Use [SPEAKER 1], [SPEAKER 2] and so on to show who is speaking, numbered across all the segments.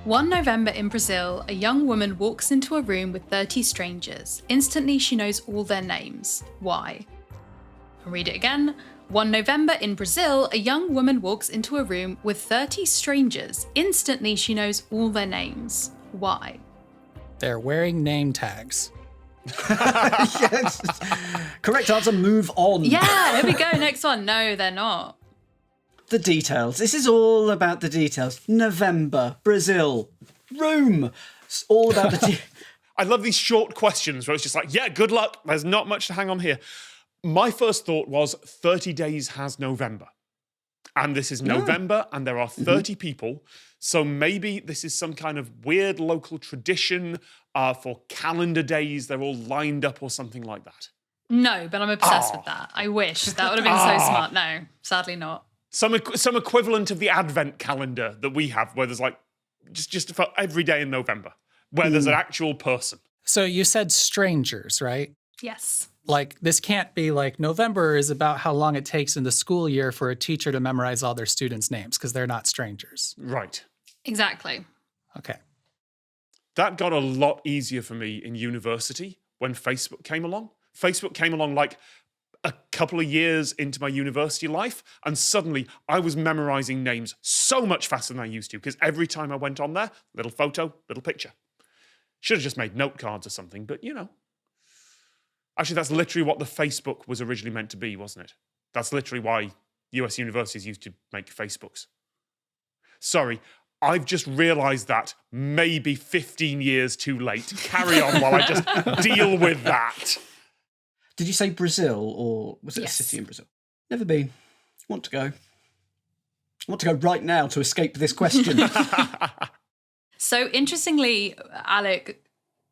[SPEAKER 1] One November in Brazil, a young woman walks into a room with 30 strangers. Instantly, she knows all their names. Why? I'll read it again. One November in Brazil, a young woman walks into a room with 30 strangers. Instantly, she knows all their names. Why?
[SPEAKER 2] They're wearing name tags.
[SPEAKER 3] Yes. Correct answer, move on.
[SPEAKER 1] Yeah, here we go. Next one. No, they're not.
[SPEAKER 3] The details. This is all about the details. November, Brazil, room. It's all about the
[SPEAKER 4] I love these short questions where it's just like, yeah, good luck. There's not much to hang on here. My first thought was 30 days has November. And this is November and there are 30 people. So maybe this is some kind of weird local tradition for calendar days. They're all lined up or something like that.
[SPEAKER 1] No, but I'm obsessed with that. I wish. That would have been so smart. No, sadly not.
[SPEAKER 4] Some equivalent of the Advent calendar that we have where there's like just for every day in November where there's an actual person.
[SPEAKER 2] So you said strangers, right?
[SPEAKER 1] Yes.
[SPEAKER 2] Like, this can't be like November is about how long it takes in the school year for a teacher to memorize all their students' names because they're not strangers.
[SPEAKER 4] Right.
[SPEAKER 1] Exactly.
[SPEAKER 2] Okay.
[SPEAKER 4] That got a lot easier for me in university when Facebook came along. Facebook came along like a couple of years into my university life, and suddenly I was memorizing names so much faster than I used to because every time I went on there, little photo, little picture. Should have just made note cards or something, but you know. Actually, that's literally what the Facebook was originally meant to be, wasn't it? That's literally why US universities used to make Facebooks. Sorry, I've just realised that maybe 15 years too late. Carry on while I just deal with that.
[SPEAKER 3] Did you say Brazil or was it
[SPEAKER 1] Yes.
[SPEAKER 3] a city in Brazil? Never been. Want to go. I want to go right now to escape this question.
[SPEAKER 1] So interestingly, Alec,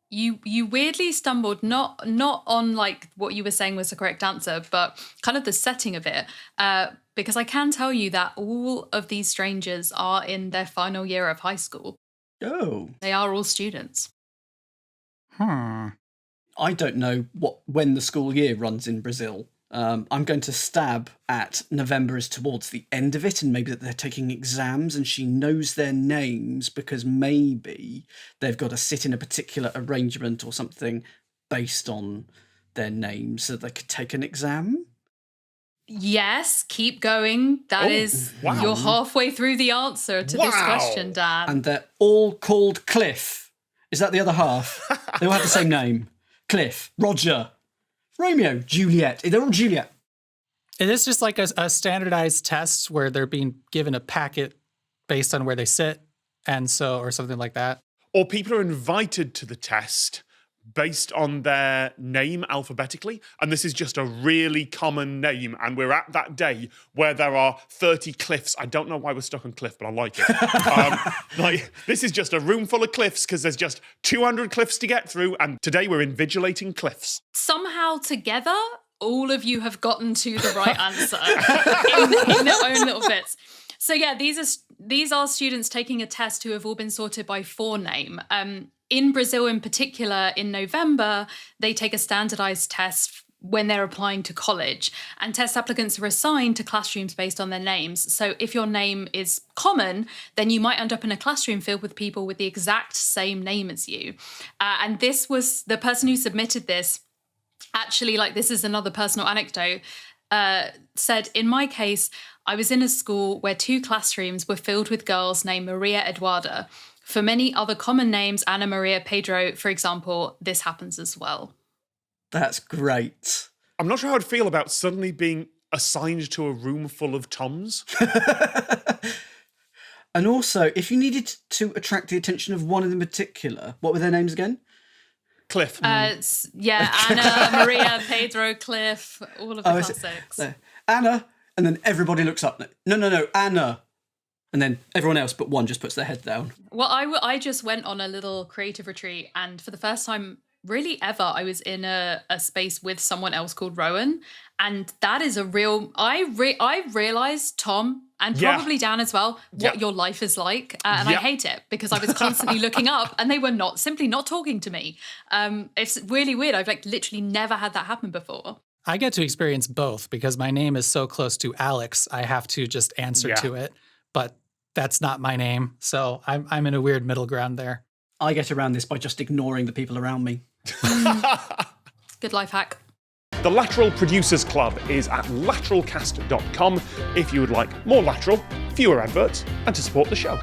[SPEAKER 1] you weirdly stumbled not on like what you were saying was the correct answer, but kind of the setting of it. Because I can tell you that all of these strangers are in their final year of high school.
[SPEAKER 3] Oh.
[SPEAKER 1] They are all students.
[SPEAKER 3] I don't know when the school year runs in Brazil. I'm going to stab at November is towards the end of it and maybe that they're taking exams and she knows their names because maybe they've got to sit in a particular arrangement or something based on their names so they could take an exam.
[SPEAKER 1] Yes, keep going. That is,
[SPEAKER 4] wow.
[SPEAKER 1] you're halfway through the answer to this question, Dan.
[SPEAKER 3] And they're all called Cliff. Is that the other half? They all have the same name. Cliff, Roger, Romeo, Juliet. They're all Juliet.
[SPEAKER 2] It is just like a standardized test where they're being given a packet based on where they sit, and so, or something like that.
[SPEAKER 4] Or people are invited to the test based on their name alphabetically, and this is just a really common name, and we're at that day where there are 30 cliffs. I don't know why we're stuck on cliff, but I like it. This is just a room full of cliffs because there's just 200 cliffs to get through, and today we're invigilating cliffs.
[SPEAKER 1] Somehow together, all of you have gotten to the right answer in their own little bits. So yeah, these are students taking a test who have all been sorted by forename. In Brazil in particular, in November, they take a standardized test when they're applying to college, and test applicants are assigned to classrooms based on their names. So if your name is common, then you might end up in a classroom filled with people with the exact same name as you. And this was the person who submitted this. Actually, like, this is another personal anecdote, said, in my case, I was in a school where 2 classrooms were filled with girls named Maria Eduarda. For many other common names, Anna Maria Pedro, for example, this happens as well.
[SPEAKER 3] That's great.
[SPEAKER 4] I'm not sure how I'd feel about suddenly being assigned to a room full of Toms.
[SPEAKER 3] And also, if you needed to attract the attention of one of them in particular, what were their names again?
[SPEAKER 4] Cliff.
[SPEAKER 1] Anna, Maria, Pedro, Cliff, all of the classics.
[SPEAKER 3] Anna, and then everybody looks up. No, Anna. And then everyone else but one just puts their head down.
[SPEAKER 1] Well, I just went on a little creative retreat, and for the first time really ever, I was in a space with someone else called Rowan, and that is a real... I realised, Tom, and probably Dan as well, what your life is like, and I hate it because I was constantly looking up and they were simply not talking to me. It's really weird. I've literally never had that happen before.
[SPEAKER 2] I get to experience both because my name is so close to Alex, I have to just answer to it. But that's not my name. So I'm in a weird middle ground there.
[SPEAKER 3] I get around this by just ignoring the people around me.
[SPEAKER 1] Good life hack.
[SPEAKER 4] The Lateral Producers Club is at lateralcast.com if you would like more Lateral, fewer adverts, and to support the show.